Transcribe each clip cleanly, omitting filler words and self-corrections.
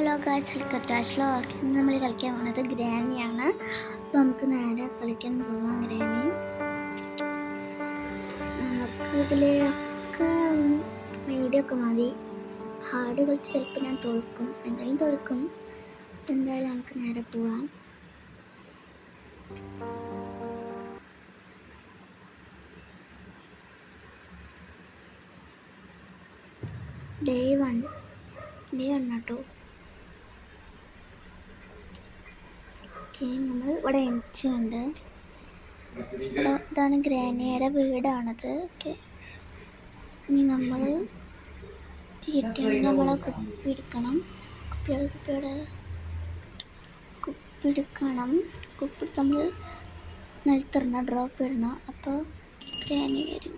Hello guys, welcome to ആഷ്ലോ. ഇന്ന് നമ്മൾ കളിക്കാൻ പോകുന്നത് ഗ്രാനിയാണ്. അപ്പോൾ നമുക്ക് നേരെ കളിക്കാൻ പോവാം. ഗ്രാനി നമുക്ക് ഇതിലൊക്കെ വീഡിയോ ഒക്കെ മതി. ഹാർഡ് കളിച്ച് ചിലപ്പോൾ ഞാൻ തോൽക്കും, എന്തായാലും തോൽക്കും. എന്തായാലും നമുക്ക് നേരെ പോവാം. ഡേ വൺ കേട്ടോ. ഓക്കെ, നമ്മൾ ഇവിടെ എണിച്ചുണ്ട്. ഇതാണ് ഗ്രാനിയുടെ വീടാണത്. ഓക്കെ, ഇനി നമ്മൾ കിട്ടിയാൽ നമ്മളെ കുപ്പി എടുക്കണം. കുപ്പി എടുക്കണം. കുപ്പി എടുത്ത് നമ്മൾ നിലത്തിടണം, ഡ്രോപ്പ് ഇടണം. അപ്പോൾ ഗ്രാനി വരും.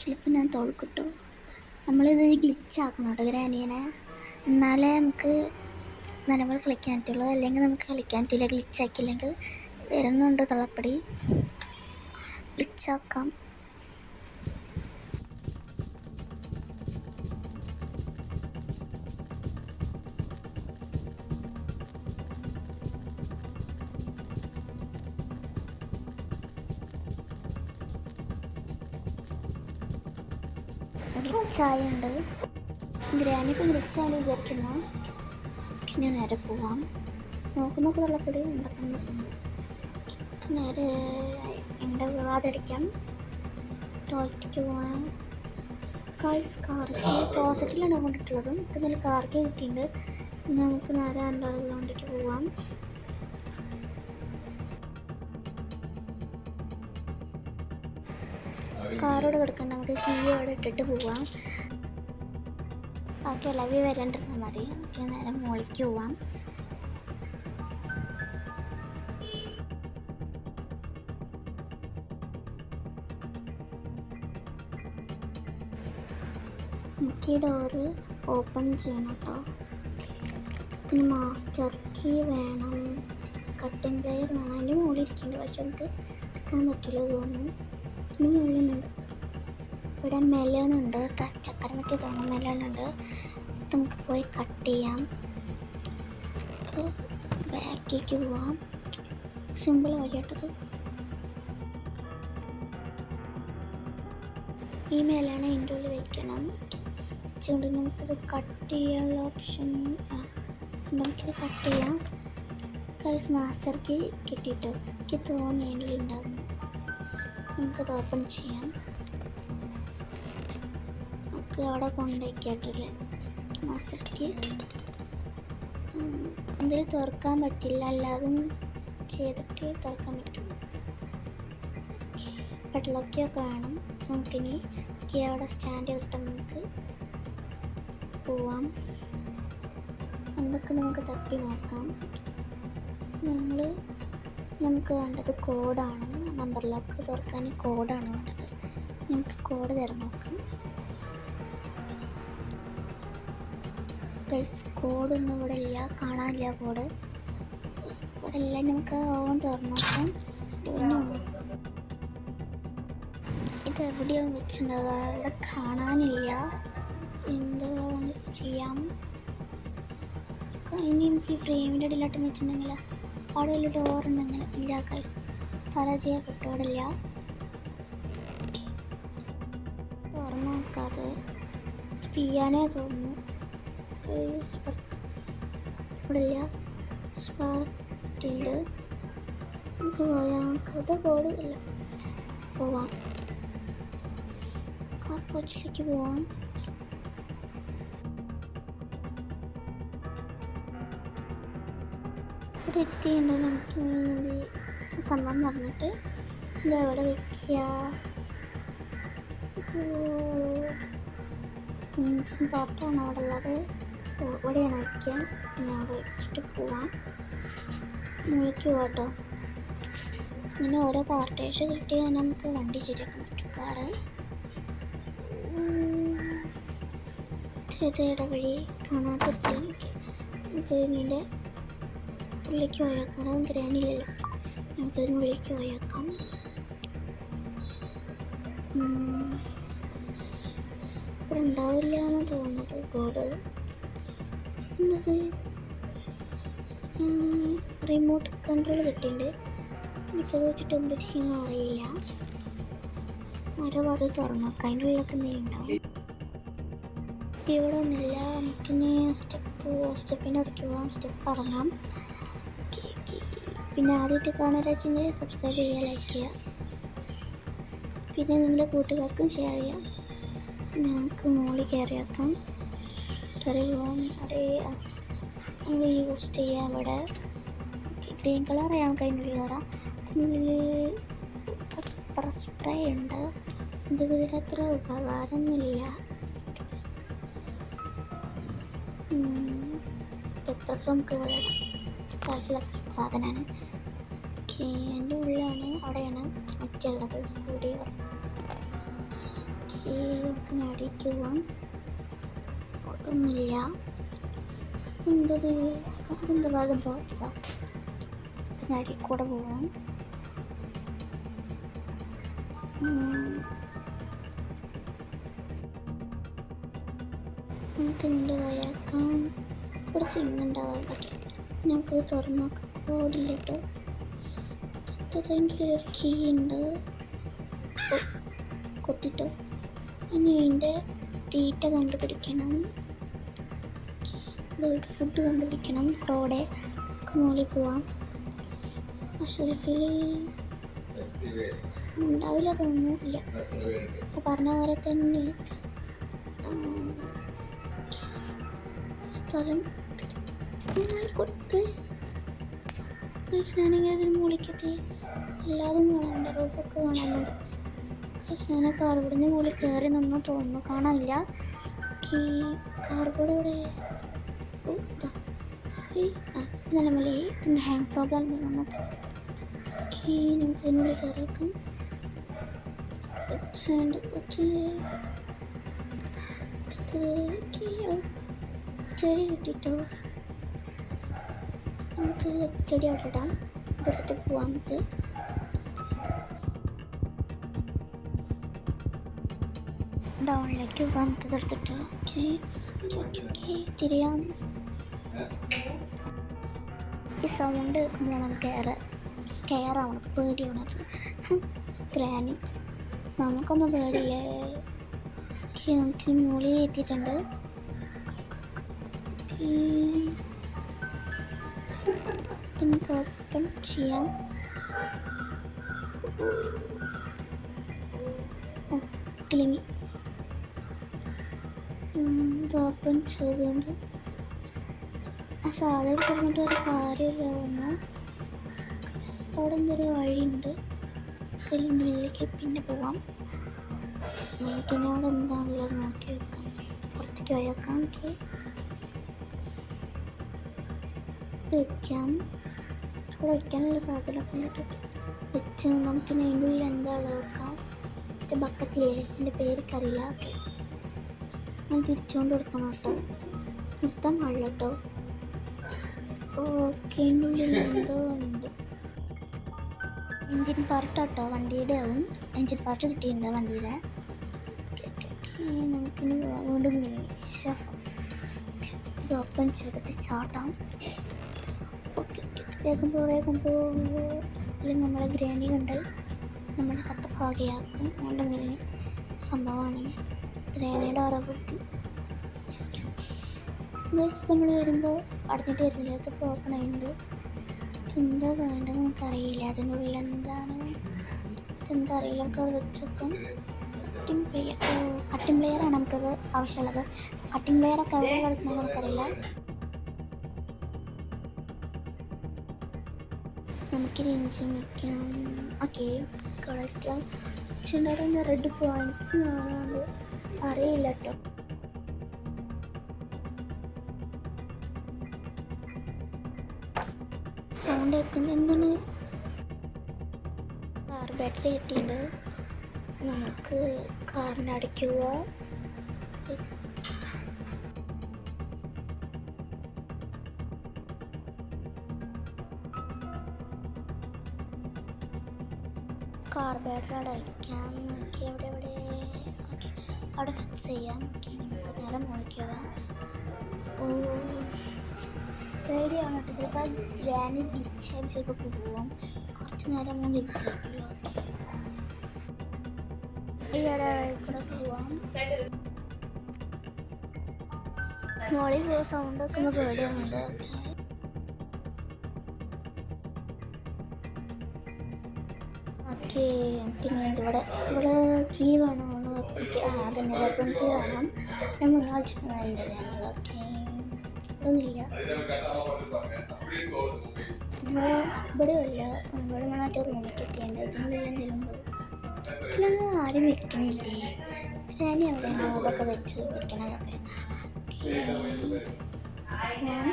ചിലപ്പോൾ ഞാൻ തോൽക്കിട്ടോ. നമ്മളിത് ഗ്ലിച്ചാക്കണം കേട്ടോ ഗ്രാനീനെ, എന്നാലേ നമുക്ക് നമ്മൾ കളിക്കാൻ പറ്റുള്ളൂ. അല്ലെങ്കിൽ നമുക്ക് കളിക്കാൻ പറ്റില്ല. ഗ്ലിച്ചാക്കില്ലെങ്കിൽ വരുന്നുണ്ട് തള്ളപ്പടി. ഗ്ലിച്ചാക്കാം. ഗ്ലിച്ചായുണ്ട്. ഗ്രാനിക്ക് ഗ്ലിച്ചായാലും വിചാരിക്കുന്നു. പിന്നെ നേരെ പോവാം. നോക്കുന്നൊക്കെ തള്ളപ്പടി ഉണ്ടാക്കുന്നു. നേരെ എൻ്റെ വാതടിക്കാം. ടോയ്ലറ്റിലേക്ക് പോവാം. കാർക്ക് ക്ലോസറ്റിലാണ് കൊണ്ടിട്ടുള്ളത്. നമുക്ക് നല്ല കാർക്ക് കിട്ടിയിട്ടുണ്ട്. നമുക്ക് നേരെ അണ്ടർഗ്രൗണ്ടിലേക്ക് പോവാം. കാറോട് കിടക്കണ്ട, നമുക്ക് കീ അവിടെ ഇട്ടിട്ട് പോവാം. ബാക്കി ഇളവി വരണ്ടിരുന്നാൽ മതി. നമുക്ക് നേരെ മുകളിലേക്ക് പോവാം. നമുക്ക് ഈ ഡോറ് ഓപ്പൺ ചെയ്യണം കേട്ടോ. ഇതിന് മാസ്റ്റർ കീ വേണം, കട്ടിംഗ് പ്ലെയർ വേണം. അതിൻ്റെ മുകളിൽ ഇരിക്കുന്നുണ്ട്, പക്ഷെ നമുക്ക് എടുക്കാൻ പറ്റില്ല തോന്നുന്നു. ഇതിന് മുകളിലുണ്ട്. ഇവിടെ മെലണുണ്ട്, ചക്കരമറ്റി തോന്നുന്നു മെലണുണ്ട്. നമുക്ക് പോയി കട്ട് ചെയ്യാം. ബാക്കിലേക്ക് പോവാം. സിമ്പിൾ വഴിയാട്ടത്. ഈ മേലാണ് അതിൻ്റെ ഉള്ളിൽ വെക്കണം. വെച്ചുകൊണ്ട് നമുക്കിത് കട്ട് ചെയ്യാനുള്ള ഓപ്ഷൻ നമുക്കിത് കട്ട് ചെയ്യാം. കൈസ് മാസ്റ്റർ കീ കിട്ടിയിട്ട് എനിക്ക് തോന്നി അതിൻ്റെ ഉള്ളിൽ ഉണ്ടാകുന്നു. നമുക്കത് ഓപ്പൺ ചെയ്യാം. നമുക്ക് അവിടെ കൊണ്ടുവയ്ക്കാട്ടില്ലേ മാസ്റ്റർ കീ. ഇതിൽ തുറക്കാൻ പറ്റില്ല, അല്ലാതും ചെയ്തിട്ട് തുറക്കാൻ പറ്റും. പെഡ്ലോക്കൊക്കെ വേണം. നമുക്കിനി അവിടെ സ്റ്റാൻഡ് ചെയ്തിട്ട് നമുക്ക് പോവാം. എന്തൊക്കെ നമുക്ക് തപ്പി നോക്കാം. നമുക്ക് വേണ്ടത് കോഡാണ്. നമ്പർ ലോക്ക് തുറക്കാൻ കോഡാണ് വേണ്ടത്. നമുക്ക് കോഡ് തരാൻ നോക്കാം. കോഡൊന്നും ഇവിടെ ഇല്ല, കാണാനില്ല കോഡ്. ഇവിടെ ഇല്ല. നമുക്ക് ഓൺ തുറന്നു നോക്കാം. ഇതെവിടെയോ വെച്ചിട്ടുണ്ടാവുക, ഇവിടെ കാണാനില്ല. എന്താണ് ചെയ്യാം? ഇനി എനിക്ക് ഫ്രെയിമിൻ്റെ ഇടയിലോട്ട് വെച്ചിട്ടുണ്ടെങ്കിൽ അവിടെ വലിയ ഡോർ ഉണ്ടെങ്കിൽ ഇല്ല. കൈസ് പരാജയപ്പെട്ടു. അവിടെ ഇല്ല. തുറന്നു നോക്കാതെ പിയാനേ തോന്നുന്നു. ഇവിടെ ഇല്ല. സ്പാർക്ക് ഉണ്ട്. നമുക്ക് പോയാൽ കഥ കോഡ് ഇല്ല. പോവാം. കാർ പോച്ചിലേക്ക് പോവാം. ഇവിടെ എത്തിയുണ്ട്. നമുക്ക് സംഭവം പറഞ്ഞിട്ട് ഇത് എവിടെ വെക്കുക? എൻജിൻ പാർട്ടാണ് അവിടെ ഉള്ളത്. ഇവിടെയാണ് വയ്ക്കുക. പിന്നെ അവിടെ വെച്ചിട്ട് പോവാം. മുകളിലേക്ക് പോവാട്ടോ. ഇങ്ങനെ ഓരോ പാർട്ടേഴ്സ് കിട്ടിയാൽ നമുക്ക് വണ്ടി ശരിയാക്കാൻ പറ്റും. കാറ് ഇതേടെ വഴി കാണാത്ത സ്ഥലമൊക്കെ നമുക്ക് ഇതിൻ്റെ ഉള്ളിലേക്ക് പോയേക്കണം. ഗ്രാനിലല്ലോ, നമുക്കതിന് ഉള്ളിലേക്ക് പോയേക്കാം. ഇവിടെ ഉണ്ടാവില്ല എന്ന് തോന്നുന്നത് കോഡ്. എന്നത് റിമോട്ട് കൺട്രോൾ കിട്ടിയിട്ടുണ്ട്. ഇപ്പോൾ അത് വെച്ചിട്ട് എന്ത് ചെയ്യുമെന്ന് അറിയില്ല. ഓരോ വാതിൽ തുറന്നു നോക്കാം, അതിൻ്റെ ഉള്ളിലൊക്കെ എന്തെങ്കിലും ഉണ്ടാവും. ഇവിടെ ഒന്നുമില്ല. നമുക്കിനി സ്റ്റെപ്പിൻ്റെ അടുത്ത് പോകാം, സ്റ്റെപ്പ് ഇറങ്ങാം. പിന്നെ ആദ്യമായിട്ട് കാണാൻ സബ്സ്ക്രൈബ് ചെയ്യുക, ലൈക്ക് ചെയ്യുക, പിന്നെ നിങ്ങളുടെ കൂട്ടുകാർക്കും ഷെയർ ചെയ്യാം. നമുക്ക് മുകളിൽ കയറിയാക്കാം, കയറി പോകാം. അവിടെ നമ്മൾ യൂസ് ചെയ്യാം. ഇവിടെ ഗ്രീൻ കളർ ആയാൽ നമുക്ക് അതിനുള്ളിൽ കയറാം. അതിനുള്ളിൽ പെപ്പർ സ്പ്രേ ഉണ്ട്. ഇതുകൂടെ അത്ര ഉപകാരമൊന്നുമില്ല. പെപ്പർ സ്പ്രേ നമുക്ക് ഇവിടെ കാശില്ലാത്ത സാധനമാണ്. എൻ്റെ ഉള്ളിലാണ്, അവിടെയാണ് മറ്റുള്ളത് സ്ക്രൂ ഡ്രൈവർ. നമുക്ക് അടിക്ക് പോവാം. ഒന്നുമില്ല. അതെന്താ ഭാഗം ബോക്സാണ്. അതിനടിയിൽ കൂടെ പോവാം. നമുക്ക് എന്ത് വയക്കാം. ഇവിടെ സിങ് ഉണ്ടാവാൻ പറ്റും. നമുക്കത് തുറന്നു നോക്കാം. കോഡില്ല കേട്ടോ. അതിൻ്റെ ഉള്ളിലൊരു കീ ഉണ്ട്. കൊത്തിട്ടോ. ഇനി അതിൻ്റെ തീറ്റ കണ്ടുപിടിക്കണം. ബേർഡ് ഫുഡ് കണ്ടുപിടിക്കണം. ക്രോടെ മുകളിൽ പോവാം. ഷെൽഫിൽ ഉണ്ടാവില്ല തോന്നുന്നു. ഇല്ല, പറഞ്ഞ പോലെ തന്നെ സ്ഥലം. ഞാനിങ്ങനെ അതിന് മുകളിലെത്തി. എല്ലാതും കാണാനുണ്ട്, റൂഫൊക്കെ കാണാനുണ്ട്. ഞാൻ കാർബോർഡിൻ്റെ മുകളിൽ കയറി നിന്നോ തോന്നുന്നു, കാണാനില്ല. കാർബോർഡ് ഇവിടെ നിലമല്ലേ. ഇതിൻ്റെ ഹാങ് പ്രോബ്ലം നമുക്ക് ഇതിനുള്ളിൽ കയറിയേക്കാം. ചെടി കിട്ടിട്ടോ. നമുക്ക് ചെടി അവിടെ ഇടാം. ഇതെടുത്തിട്ട് പോവാം. നമുക്ക് ഡൗണിലേക്ക് പോകാം. നമുക്ക് ഇതെടുത്തിട്ട് തിരിയാം. ഈ സൗണ്ട് കേൾക്കുമ്പോൾ നമുക്ക് സ്കെയർ ആവണത്, പേടിയാവണത്. ഗ്രാനി നമുക്കൊന്നും പേടിയില്ലേ. നമുക്ക് മുകളിൽ എത്തിയിട്ടുണ്ട്. നമുക്ക് ഓപ്പൺ ചെയ്യാം. കിളിങ്ങി ഇത് ഓപ്പൺ ചെയ്തുകൊണ്ട് ആ സാധനം തുറന്നിട്ട് ഒരു കാര്യമില്ലാവുന്നു. അവിടെ എന്തൊരു വഴിയുണ്ട്. അതിൻ്റെ ഉള്ളിലേക്ക് പിന്നെ പോവാം. പിന്നെ അവിടെ എന്താണുള്ളത് നോക്കി വെക്കാം. പുറത്തേക്ക് വയ്യാക്കാം. നമുക്ക് വെക്കാം. അവിടെ വയ്ക്കാനുള്ള സാധനമൊക്കെ വെച്ച് നമുക്ക് അതിൻ്റെ ഉള്ളിൽ എന്താണ് വെക്കാം. മറ്റേ ബക്കറ്റിലേ, എൻ്റെ പേരൊക്കറിയില്ല. ഓക്കെ, ഞാൻ തിരിച്ചുകൊണ്ട് കൊടുക്കണം കേട്ടോ. നിർത്താൻ പാടില്ല കേട്ടോ. ഓക്കെ, എൻ്റെ ഉള്ളിൽ എന്തോ ഉണ്ട്. എൻജിൻ പാർട്ട് കേട്ടോ, വണ്ടിയുടെ ആവും. എൻജിൻ പാർട്ട് കിട്ടിയിട്ടുണ്ട് വണ്ടിയുടെ. നമുക്കിനി വീണ്ടും ഇത് ഓപ്പൺ ചെയ്തിട്ട് ചാട്ടാം. ഓക്കെ, വേഗം പോകുമ്പോൾ അല്ലെങ്കിൽ നമ്മളെ ഗ്രാനി കണ്ട് നമ്മുടെ കട്ട ഭാഗ്യയാക്കും. അതുകൊണ്ടെങ്കിൽ സംഭവമാണ് ഗ്രാനിയുടെ ഓരോ ബുദ്ധി. നമ്മൾ വരുമ്പോൾ അടഞ്ഞിട്ട് വരുന്നില്ല. അതിപ്പോൾ ഓപ്പൺ ആയിട്ടുണ്ട്. ഇതെന്താ വേണ്ടത് നമുക്കറിയില്ല. അതിനുള്ളിൽ എന്താണ് ഇതെന്താ അറിയില്ല. നമുക്ക് അവിടെ വെച്ചേക്കാം. കട്ടിംഗ് പ്ലെയറാണ് നമുക്കത് ആവശ്യമുള്ളത്. കട്ടിംഗ് പ്ലെയറൊക്കെ അവിടെ കളിക്കുന്നത് നമുക്കറിയില്ല. നമുക്കിനി എഞ്ചിൻ വയ്ക്കാം. ഓക്കെ, കളിക്കാം. പക്ഷേ ഉണ്ടാകുന്ന റെഡ് പോയിൻറ്റ്സ് കാണാണ്ട് അറിയില്ല കേട്ടോ. സൗണ്ട് കേൾക്കുന്നത് എന്താണ്? കാർ ബാറ്ററി കിട്ടിയിട്ടുണ്ട്. നമുക്ക് കാറിന് അടിക്കുക. കാർ ബാറ്ററി അടയ്ക്കാം. നമുക്ക് എവിടെ ഓക്കെ അവിടെ ഫിക്സ് ചെയ്യാം. ഓക്കെ, നമുക്ക് നേരെ മുകളിക്കുക. പേടിയാണ് കേട്ടോ. ചിലപ്പോൾ ഗ്രാനി ഗ്ലിച്ചായി ചിലപ്പോൾ പോവും. കുറച്ച് നേരം ഞാൻ ഗ്ലിച്ചാക്കില്ല. ഈയിടെ കൂടെ പോവാം. മോളിൽ പോവാൻ സൗണ്ട് വെക്കുമ്പോൾ പേടിയാണുണ്ട്. ഓക്കെ പിന്നെ ഇവിടെ കീ വേണോ അതന്നെ വെപ്പൺ കീ വേണം. ഞാൻ മുന്നേ കളിച്ചിട്ടുണ്ട്. ഓക്കെ ഇതൊന്നുമില്ല ഇവിടെ ഇല്ല. ഇവിടെ മറ്റേ റൂമിലേക്ക് എത്തിയേണ്ടത്. ഇതിനുള്ളിൽ എന്തെങ്കിലും പോകും. പിന്നെ ആരും വെക്കണില്ലേ? ഞാൻ എവിടെയാണോ അതൊക്കെ വെക്കണതൊക്കെ. ഞാൻ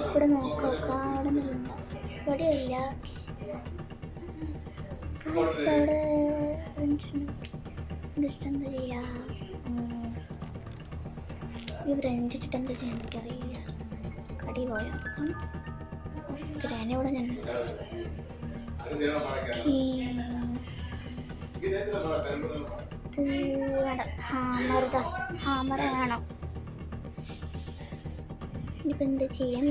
ഇവിടെ നോക്കാം. അവിടെ നിന്നുണ്ടോ? ഇവിടെ ഇല്ല. അവിടെ എന്താ ചെയ്യാ? ഈ ബ്രഞ്ച് ഇട്ടിട്ട് എന്താ ചെയ്യാൻ എനിക്കറിയില്ല. കടി പോയേക്കാം. ഗ്രാനി ഇവിടെ ഞാൻ വേണം. ഹാമർ വേണം. ഇനിയിപ്പോൾ എന്താ ചെയ്യാം?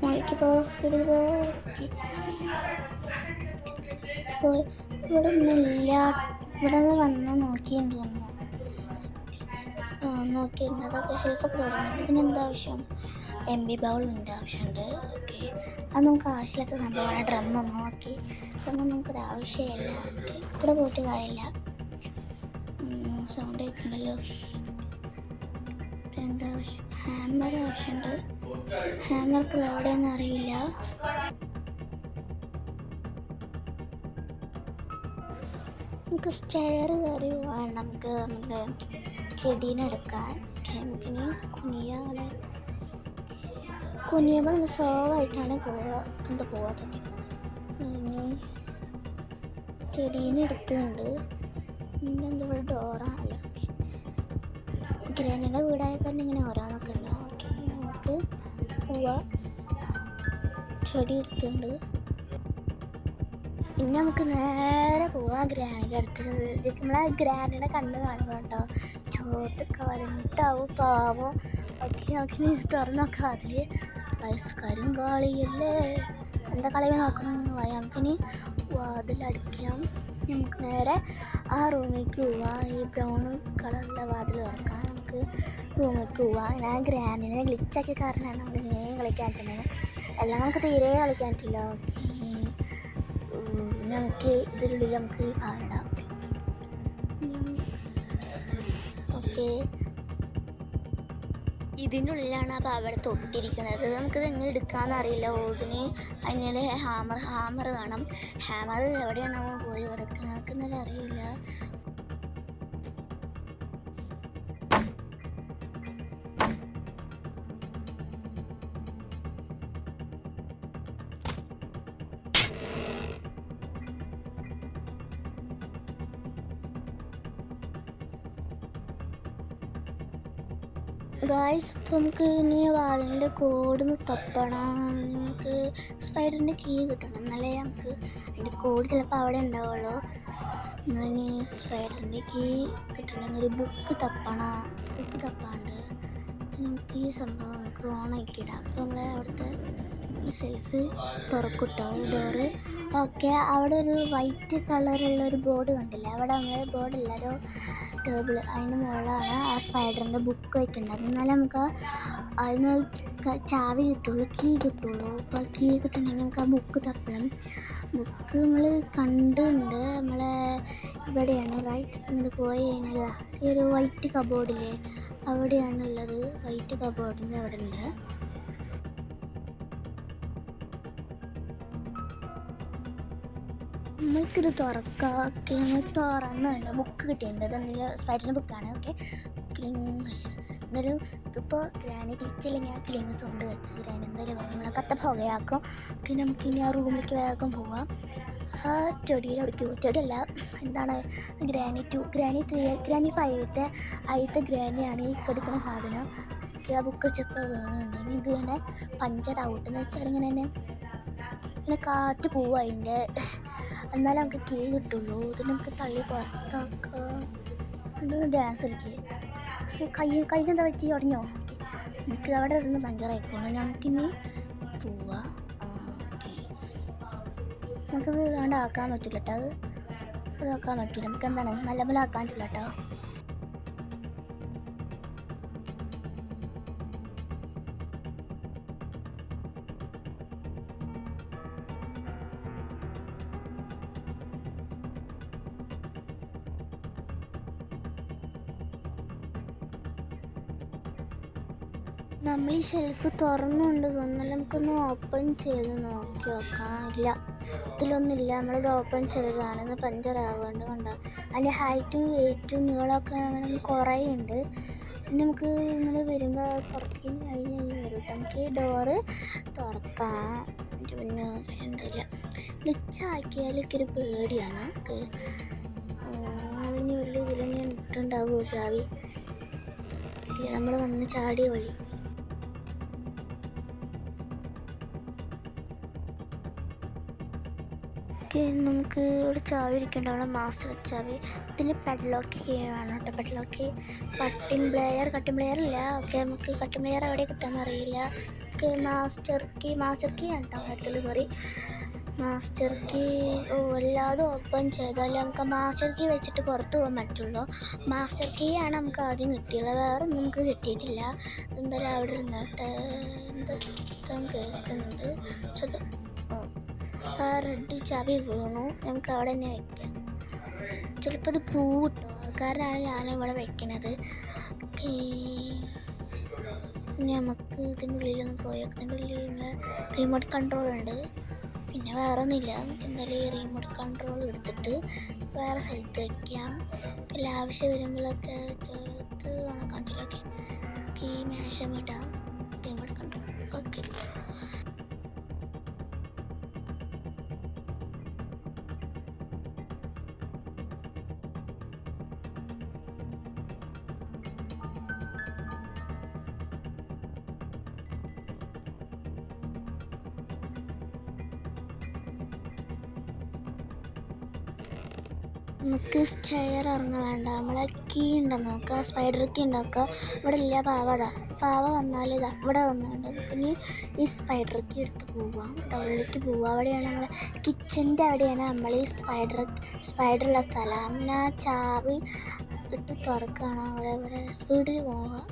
മോളിക്കിപ്പോൾ സ്പീഡിൽ പോയി. ഇവിടെ ഒന്നുമില്ല. ഇവിടെ നിന്ന് വന്ന് നോക്കിയിട്ട് തോന്നുന്നു. നോക്കിയിട്ടുണ്ട്. അതൊക്കെ ഷെൽഫൊക്കെ തുടങ്ങിയിട്ട് ഇതിനെന്താ ആവശ്യം? MB ബൗളിൻ്റെ ആവശ്യമുണ്ട്. ഓക്കെ, അത് നമുക്ക് ആവശ്യമില്ലാത്ത സംഭവമാണ്. ഡ്രമ്മൊന്നും നോക്കി ഡ്രമ്മൊന്നും നമുക്കത് ആവശ്യമില്ല. ഓക്കെ, ഇവിടെ പോയിട്ട് കാര്യമില്ല. സൗണ്ട് കേൾക്കണല്ലോ. എന്താ ആവശ്യം? ഹാമർ ആവശ്യമുണ്ട്. ഹാമർക്ക് എവിടെയെന്ന് അറിയില്ല. നമുക്ക് സ്റ്റെയർ കയറി പോകാൻ. നമുക്ക് നമ്മുടെ ചെടീനെ എടുക്കാൻ നമുക്കിനി കുനിയുമ്പോൾ നല്ല സ്ലോ ആയിട്ടാണ് പോവാത്തൊക്കെ. ഇനി ചെടീനെ എടുത്തുകൊണ്ട് പിന്നെ എന്താ ഇവിടെ ഡോറാണല്ലോ. ഓക്കെ, ഗ്രാനിയുടെ വീടായ കാരണം ഇങ്ങനെ ഓരോന്നൊക്കെ ഉണ്ടാവും. ഓക്കെ, നമുക്ക് പോവാം. ചെടി എടുത്തുണ്ട്. ഇനി നമുക്ക് നേരെ പോവാം ഗ്രാനിയുടെ അടുത്ത്. നമ്മളെ ഗ്രാനിയുടെ കണ്ണ് കാണുമ്പോൾ കേട്ടോ ചോത്ത് കവരണ്ടാവും പാവം. ഓക്കെ, നമുക്ക് തുറന്നു നോക്കാം. അതിൽ വയസ്സുകാരും കളിയല്ലേ. എന്താ കളി നോക്കണം? നമുക്കിനി വാതിലടിക്കാം. നമുക്ക് നേരെ ആ റൂമിലേക്ക് പോവാം. ഈ ബ്രൗൺ കളറിലെ വാതിൽ തുറക്കാം. നമുക്ക് റൂമിലേക്ക് പോവാം. ഞാൻ ഗ്രാനിനെ ഗ്ലിച്ചാക്കിയ കാരണമാണ് നമുക്ക് ഇങ്ങനെ കളിക്കാൻ പറ്റുന്നത്. എല്ലാം നമുക്ക് തീരെ കളിക്കാൻ പറ്റില്ല. ഓക്കെ, നമുക്ക് ഇതിനുള്ളിൽ നമുക്ക് പാടാം. ഓക്കെ, ഇതിൻ്റെ ഉള്ളിലാണ് ആ പാവയുടെ തൊട്ടിരിക്കുന്നത്. നമുക്കിത് എങ്ങനെ എടുക്കാമെന്ന് അറിയില്ല. ഇതിന് അതിൻ്റെ ഹാമർ വേണം. ഹാമർ എവിടെയാണ് നമ്മൾ പോയി കൊടുക്കുന്നത് നമുക്കെന്നാലും അറിയില്ല. ഗായ്സ്, ഇപ്പോൾ നമുക്ക് ഇനി വാതിലിൻ്റെ കോഡ് തപ്പണം. നമുക്ക് സ്പൈഡറിൻ്റെ കീ കിട്ടണം. എന്നാലേ നമുക്ക് അതിൻ്റെ കോഡ് ചിലപ്പോൾ അവിടെ ഉണ്ടാവുള്ളൂ. ഇനി സ്പൈഡറിൻ്റെ കീ കിട്ടണമെങ്കിൽ ബുക്ക് തപ്പാണ്ട് നമുക്ക് ഈ സംഭവം നമുക്ക് ഓണാക്കിയിടാം. അപ്പോൾ നമ്മൾ അവിടുത്തെ ഈ ഷെൽഫ് തുറക്കൂട്ടോ, ഈ ഡോറ്. ഓക്കെ, അവിടെ ഒരു വൈറ്റ് കളറുള്ളൊരു ബോർഡ് കണ്ടില്ല? അവിടെ നമ്മൾ ബോർഡില്ല, ഒരു ടേബിൾ, അതിന് മുകളിലാണ് ആ സ്പൈഡറിൻ്റെ ബുക്ക് വയ്ക്കേണ്ടത്. എന്നാലും നമുക്ക് അതിന് ചാവി കിട്ടുള്ളൂ, കീ കിട്ടുള്ളൂ. അപ്പോൾ കീ കിട്ടണമെങ്കിൽ നമുക്ക് ആ ബുക്ക് തപ്പണം. ബുക്ക് നമ്മൾ കണ്ടുണ്ട്. നമ്മളെ ഇവിടെയാണ് റൈറ്റ് ഇങ്ങനെ പോയി കഴിഞ്ഞാൽ ഈ ഒരു വൈറ്റ് കബോർഡില്ലേ അവിടെയാണുള്ളത്. വൈറ്റ് കബോർഡിൻ്റെ അവിടെ ഉണ്ട്. നമ്മൾക്കിത് തുറക്കാം. ഓക്കെ, നമ്മൾ തുറന്നുണ്ട്. ബുക്ക് കിട്ടിയിട്ടുണ്ട്. അതെന്തെങ്കിലും സ്പൈഡറിൻ്റെ ബുക്കാണ്. ഓക്കെ, എന്തായാലും ഇതിപ്പോൾ ഗ്രാനി ഗ്ലിച്ചില്ലെങ്കിൽ ആ ക്ലിങ് സൗണ്ട് കേട്ട് ഗ്രാനി എന്തായാലും നമ്മളെ കത്ത പുകയാക്കും. ഓക്കെ, നമുക്കിനി ആ റൂമിലേക്ക് വേഗം പോവാം. ആ ചെടിയല്ല എന്താണ് ഗ്രാനി 5ത്തെ ആദ്യത്തെ ഗ്രാനിയാണ് ഈ കടിക്കുന്ന സാധനം. ആ ബുക്ക് വെച്ചപ്പോൾ വീണുണ്ട്. ഇനി ഇത് തന്നെ പഞ്ചറാവട്ടെന്ന് വെച്ചാൽ ഇങ്ങനെ കാറ്റ് പോവും അതിൻ്റെ, എന്നാലും നമുക്ക് കീ കിട്ടുള്ളൂ. ഇത് നമുക്ക് തള്ളി പുറത്താക്കാം. ഡാൻസ് കളിക്കുക. കയ്യിലെന്താ പറ്റി ഉടഞ്ഞോ? നമുക്ക് അവിടെ ഇരുന്ന് പഞ്ചറായിക്കോളൂ. നമുക്കിനി പോവാം. ഓക്കെ, നമുക്കത് ഇതാണ്ട് ആക്കാൻ പറ്റില്ല കേട്ടോ. അതാക്കാൻ പറ്റില്ല, നമുക്ക് എന്താണ് നല്ല പോലെ ആക്കാൻ പറ്റില്ല കേട്ടോ. നമ്മൾ ഈ ഷെൽഫ് തുറന്നുകൊണ്ട് തോന്നുന്നില്ല. നമുക്കൊന്ന് ഓപ്പൺ ചെയ്ത് നോക്കി നോക്കാം. ഇല്ല, ഇതിലൊന്നുമില്ല. നമ്മളിത് ഓപ്പൺ ചെയ്തതാണ്. ഇത് പഞ്ചറാവേണ്ട കണ്ടോ. അതിൻ്റെ ഹൈറ്റും വെയിറ്റും നീളമൊക്കെ അങ്ങനെ കുറേ ഉണ്ട്. പിന്നെ നമുക്ക് ഇങ്ങനെ വരുമ്പോൾ പുറത്തേക്ക് കഴിഞ്ഞ് വരും കേട്ടോ. നമുക്ക് ഈ ഡോറ് തുറക്കാം. പിന്നെ ഉണ്ടില്ല, ഗ്ലിച്ചാക്കിയാലൊക്കെ ഒരു പേടിയാണ്. നമുക്ക് ഇനി വലിയ ഇതിലങ്ങനെ ഇട്ടുണ്ടാവുമോ ചാവി? ഇല്ല, നമ്മൾ വന്ന് ചാടിയ വഴി. നമുക്ക് ഇവിടെ ചാവി ഇരിക്കേണ്ടതാണ്, മാസ്റ്റർ ചാവി. ഇതിന് പെഡ്ലോക്ക് വേണം കേട്ടോ. പെഡ്ലോക്ക് കട്ടിംഗ് പ്ലെയർ ഇല്ല. ഓക്കെ, നമുക്ക് കട്ടിംഗ് പ്ലെയർ എവിടെ കിട്ടാമെന്ന് അറിയില്ല. ഓക്കെ, മാസ്റ്റർ കീ ആണ് കേട്ടോ അടുത്തുള്ള. Sorry, master key. എല്ലാതും ഓപ്പൺ ചെയ്താൽ നമുക്ക് മാസ്റ്റർ കീ വെച്ചിട്ട് പുറത്ത് പോകാൻ പറ്റുള്ളൂ. മാസ്റ്റർ കീ ആണ് നമുക്ക് ആദ്യം കിട്ടിയുള്ളത്, വേറെ ഒന്നും നമുക്ക് കിട്ടിയിട്ടില്ല. എന്തായാലും അവിടെ ഇരുന്നിട്ട് എന്താ ശബ്ദം കേൾക്കുന്നുണ്ട്. റെഡ് ചാവി വീണു. നമുക്ക് അവിടെ തന്നെ വയ്ക്കാം. ചിലപ്പോൾ അത് പൂട്ടോ, കാരണമാണ് ഞാനിവിടെ വെക്കുന്നത്. നമുക്ക് ഇതിൻ്റെ ഉള്ളിലൊന്ന് പോയേക്കാം. ഇതിൻ്റെ ഉള്ളിൽ റിമോട്ട് കൺട്രോൾ ഉണ്ട്. പിന്നെ വേറെ ഒന്നുമില്ല. എന്തായാലും ഈ റിമോട്ട് കൺട്രോൾ എടുത്തിട്ട് വേറെ സ്ഥലത്ത് വയ്ക്കാം. എല്ലാ ആവശ്യം വരുമ്പോഴൊക്കെ ചേർത്ത് കണക്കാക്കിലൊക്കെ ഈ മേശം ഇടാം. Remote control. ഓക്കെ, നമുക്ക് ചെയർ ഇറങ്ങാൻ വേണ്ട. നമ്മളെ കീ ഉണ്ടെന്ന് നോക്കുക, സ്പൈഡർ കീ ഉണ്ടാക്കുക. ഇവിടെ ഇല്ല, പാവ വന്നാൽ ഇവിടെ വന്നുകൊണ്ട് നമുക്കിനി ഈ സ്പൈഡർ കീ എടുത്ത് പോവാം. ഉള്ളിലേക്ക് പോവാം. അവിടെയാണ് നമ്മളെ കിച്ചൻ്റെ അവിടെയാണ് നമ്മൾ ഈ സ്പൈഡറുള്ള സ്ഥലം. പിന്നെ ചാവി ഇട്ട് തുറക്കുകയാണ്. ഇവിടെ സ്പീഡിൽ പോവാം.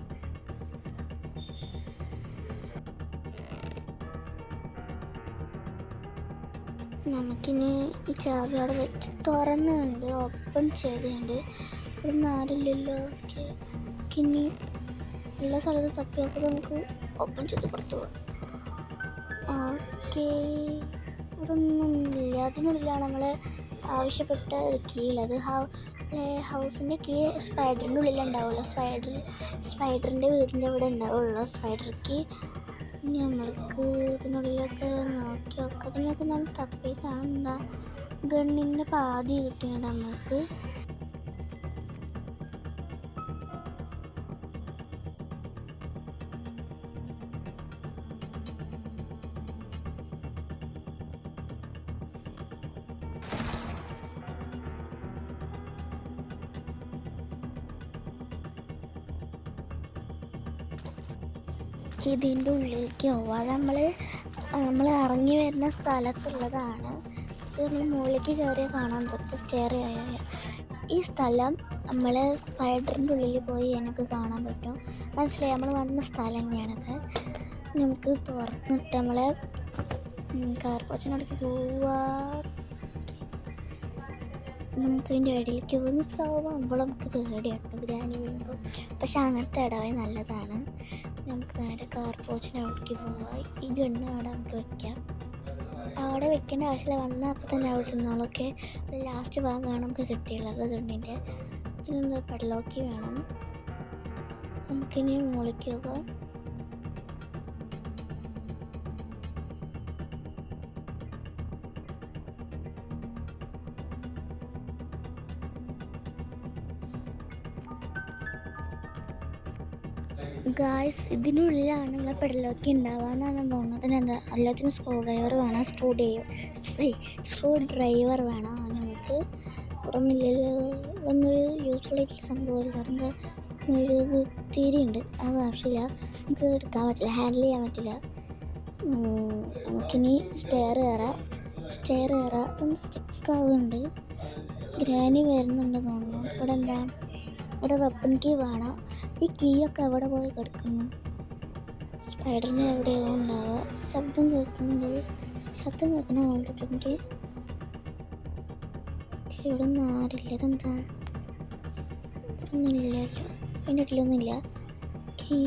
നമുക്കിനി ഈ ചാവി അവിടെ വെച്ച് തുറന്നുണ്ട്, ഓപ്പൺ ചെയ്തുകൊണ്ട്. ഇവിടെ നിന്ന് ആരില്ലല്ലോ. ഓക്കെ, ഇനി എല്ലാ സ്ഥലത്തും തപ്പിയൊക്കെ നമുക്ക് ഓപ്പൺ ചെയ്ത് പുറത്ത് പോകാം. ഓക്കെ, ഇവിടെ ഒന്നുമില്ല. അതിനുള്ളിലാണ് നമ്മൾ ആവശ്യപ്പെട്ട കീ ഉള്ളത്. ഹൗസിൻ്റെ കീ സ്പൈഡറിൻ്റെ ഉള്ളിലുണ്ടാവുള്ളൂ. സ്പൈഡറിൻ്റെ വീടിൻ്റെ ഇവിടെ ഉണ്ടാവുള്ളൂ സ്പൈഡർ കീ. ഇനി നമ്മൾക്ക് ഇതിനുള്ളിലൊക്കെ നോക്കി നോക്കാം. ഇതിനൊക്കെ നമ്മൾ തപ്പി കാണുന്ന ഗണ്ണിൻ്റെ പാതി കിട്ടിയത് നമ്മൾക്ക്. ഇതിൻ്റെ ഉള്ളിലേക്ക് പോവാൻ നമ്മൾ ഇറങ്ങി വരുന്ന സ്ഥലത്തുള്ളതാണ്. ഇത് നമ്മൾ മുകളിലേക്ക് കയറിയാൽ കാണാൻ പറ്റും. സ്റ്റെയർ ആയ ഈ സ്ഥലം നമ്മൾ സ്പൈഡറിൻ്റെ ഉള്ളിൽ പോയി എനിക്ക് കാണാൻ പറ്റും. മനസ്സിലായി, നമ്മൾ വന്ന സ്ഥലം തന്നെയാണത്. നമുക്ക് തുറന്നിട്ട് നമ്മളെ കാർപോച്ചിനോടേക്ക് പോവാ. നമുക്ക് ഇതിൻ്റെ ഇടയിലേക്ക് പോകുന്ന സ്ലോവാകുമ്പോൾ നമുക്ക് പേടിയാട്ടോ ഗ്രാനി വീഴുമ്പോൾ. പക്ഷെ അങ്ങനത്തെ ഇടവേ നല്ലതാണ്. നമുക്ക് നേരെ കാർപോച്ചിൻ്റെ അവിടേക്ക് പോവാം. ഈ ഗണ്ണ് അവിടെ നമുക്ക് വയ്ക്കാം. അവിടെ വെക്കേണ്ട ആവശ്യമില്ല, വന്നാൽ അപ്പോൾ തന്നെ അവിടെ ഇരുന്നോളൊക്കെ. ലാസ്റ്റ് ഭാഗമാണ് നമുക്ക് കിട്ടിയുള്ളത് ഗണ്ണിൻ്റെ. ഇതിനൊന്ന് പെഡലോക്കി വേണം. നമുക്കിനി മുകളിലേക്ക് പോകാം. ഗായ്സ് ഇതിനുള്ളിലാണ് നമ്മളെ പെടലൊക്കെ ഉണ്ടാവാന്നാണ് തോന്നുന്നത്. എന്താ എല്ലാത്തിനും സ്ക്രൂ ഡ്രൈവർ വേണം. നമുക്ക് ഇവിടെ ഒന്നുമില്ലല്ലോ. ഒന്നൊരു യൂസ്ഫുൾ ആയിട്ടുള്ള സംഭവമില്ല. അവിടെ എന്താ മെഴുകുതിരിയുണ്ട്, അത് ആവശ്യമില്ല. നമുക്ക് എടുക്കാൻ പറ്റില്ല, ഹാൻഡിൽ ചെയ്യാൻ പറ്റില്ല. നമുക്കിനി സ്റ്റെയർ കയറാം. അതൊന്ന് സ്റ്റിക്കാവുന്നുണ്ട്. ഗ്രാനി വരുന്നുണ്ട് തോന്നുന്നു. ഇവിടെ വെപ്പൺ കീ വേണം. ഈ കീ ഒക്കെ എവിടെ പോയി കിടക്കുന്നു? സ്പൈഡറിന് എവിടെയോ ഉണ്ടാവുക. ശബ്ദം കേൾക്കണം ഓൾറെഡി എനിക്ക്. ഇവിടെ ഒന്നും ആരില്ല. ഇതെന്താ ഇവിടെ ഒന്നും ഇല്ലല്ലോ, അതിൻ്റെ ഇടയിലൊന്നുമില്ല. കീ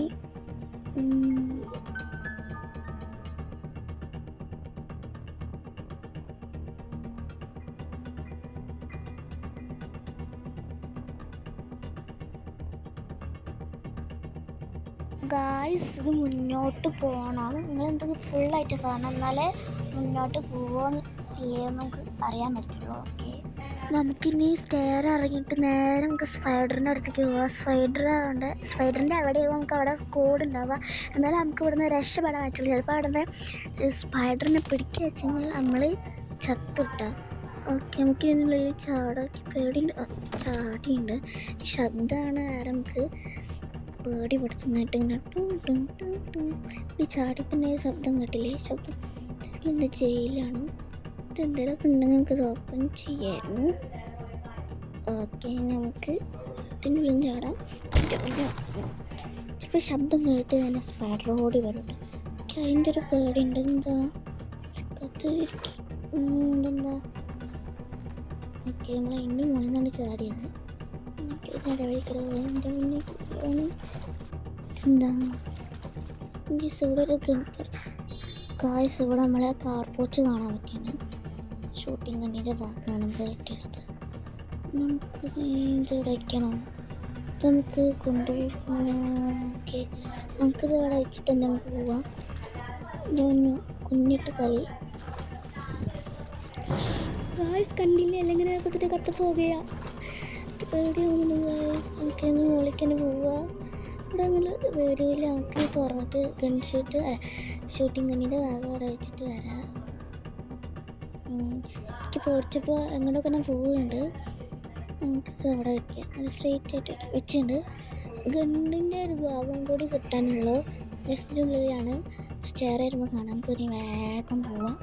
ഗായ്സ് ഇത് മുന്നോട്ട് പോകണം. നിങ്ങൾ എന്തെങ്കിലും ഫുള്ളായിട്ട് കാണണം, എന്നാലേ മുന്നോട്ട് പോവോ ഇല്ലയോ നമുക്ക് അറിയാൻ പറ്റുള്ളൂ. ഓക്കെ, നമുക്കിനി സ്റ്റെയർ ഇറങ്ങിയിട്ട് നേരെ നമുക്ക് സ്പൈഡറിൻ്റെ അടുത്തേക്ക് പോവാം. സ്പൈഡറിൻ്റെ എവിടെയോ നമുക്ക് അവിടെ കോഡ് ഉണ്ടാവുക, എന്നാലും നമുക്ക് ഇവിടുന്ന് രക്ഷപ്പെടാൻ പറ്റുള്ളൂ. ചിലപ്പോൾ അവിടുന്ന് സ്പൈഡറിനെ പിടിക്കുക വെച്ചെങ്കിൽ നമ്മൾ ചത്തിട്ട. ഓക്കെ, നമുക്ക് ഇതിനുള്ളിൽ ചാടിയുണ്ട്. ശബ്ദമാണ് നമുക്ക് പേടി പെടുത്തുന്നതായിട്ട് ഇങ്ങനെ ഈ ചാടിപ്പിന്നെ ശബ്ദം കേട്ടില്ലേ? ശബ്ദം എന്താ ജയിലാണോ? ഇതെന്തെങ്കിലുമൊക്കെ ഉണ്ടെങ്കിൽ നമുക്ക് ഇത് ഓപ്പൺ ചെയ്യായിരുന്നു. ഓക്കെ, നമുക്ക് ഇതിനുള്ളിൽ ചാടാം. ചിലപ്പോൾ ശബ്ദം കേട്ട് തന്നെ സ്പൈഡർ ഓടി വരുന്നുണ്ട്. എനിക്ക് അതിൻ്റെ ഒരു പേടിയുണ്ട്. ഇതെന്താ? ഓക്കെ, നമ്മൾ അതിൻ്റെ മുകളിൽ നിന്നാണ് ചാടിയത്. എന്താ ഇവിടെ ഒരു ഗായ്സ്, ഇവിടെ നമ്മളെ കാർ പോച്ച് കാണാൻ പറ്റുന്നുണ്ട്. ഷൂട്ടിംഗ് കണ്ണിൻ്റെ ഭാഗമാണ് കേട്ടുള്ളത്. നമുക്ക് ഇത് വയ്ക്കണം. ഇത് നമുക്ക് കൊണ്ടുപോകാം. ഓക്കെ, നമുക്കിത് ഇവിടെ വെച്ചിട്ട് തന്നെ നമുക്ക് പോവാം. കുഞ്ഞിട്ട് കളി ഗായ്സ് കണ്ടില്ലേ? അല്ലെങ്കിൽ കത്ത് പോകുകയാണ്. പേടിയാവുന്നു ഗായ്സ്. നമുക്കൊന്ന് മുകളിലേക്ക് പോവുക. ഇവിടെ അങ്ങനെ വരില്ല. നമുക്ക് തുറന്നിട്ട് ഷൂട്ടിംഗ് കണ്ണിൻ്റെ ഭാഗം അവിടെ വെച്ചിട്ട് വരാം. എനിക്ക് പേടിച്ചപ്പോൾ എങ്ങോട്ടൊക്കെ ഞാൻ പോവുന്നുണ്ട്. നമുക്കിത് അവിടെ വയ്ക്കാം. നല്ല സ്ട്രെയിറ്റ് ആയിട്ട് വെച്ചിട്ടുണ്ട്. ഗണ്ണിൻ്റെ ഒരു ഭാഗം കൂടി കിട്ടാനുള്ളൂ. ജസ്റ്റിനുള്ളിലാണ് സ്റ്റെയർ വരുമ്പോൾ കാണാം. നമുക്ക് ഇനി വേഗം പോവാം.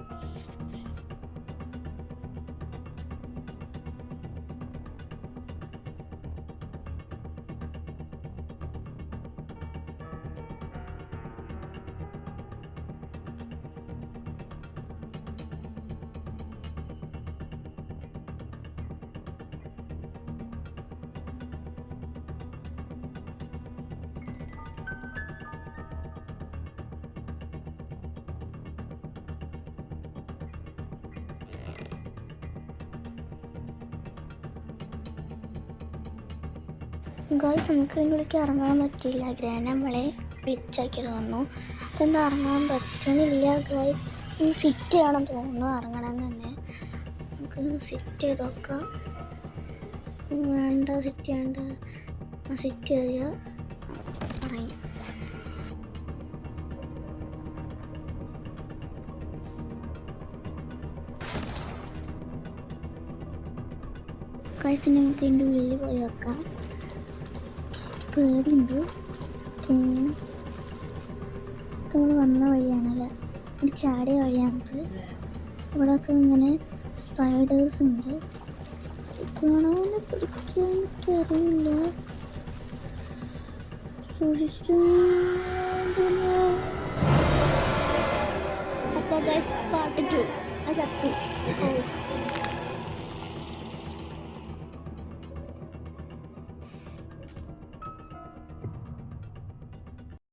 ഗായ്സ്, നമുക്ക് ഇതിനുള്ളിലേക്ക് ഇറങ്ങാൻ പറ്റില്ല. ഗ്രാൻ നമ്മളെ വിളിച്ചാക്കി തോന്നുന്നു. അതൊന്നും ഇറങ്ങാൻ പറ്റുന്നില്ല ഗായ്സ്. സിറ്റ് ചെയ്യണം തോന്നുന്നു ഇറങ്ങണമെന്ന് തന്നെ. നമുക്ക് സിറ്റ് ചെയ്ത് നോക്കാം. വേണ്ട, സിറ്റ് ചെയ്യേണ്ട. സിറ്റ് ചെയ്യുക. ഇറങ്ങി. ഗായ്സ്, നമുക്ക് ഇതിൻ്റെ ഉള്ളിൽ പോയി വെക്കാം. പേടിയുണ്ട്. നമ്മൾ വന്ന വഴിയാണല്ലേ, ഒരു ചാടിയ വഴിയാണിത്. ഇവിടെയൊക്കെ ഇങ്ങനെ സ്പൈഡേഴ്സ് ഉണ്ട്. ഗുണവനെ പിടിക്കാൻ എനിക്കറിയില്ല. സൂക്ഷിച്ചു. അപ്പോൾ ഗൈസ് പാർട്ട് 2 ആ ശക്തി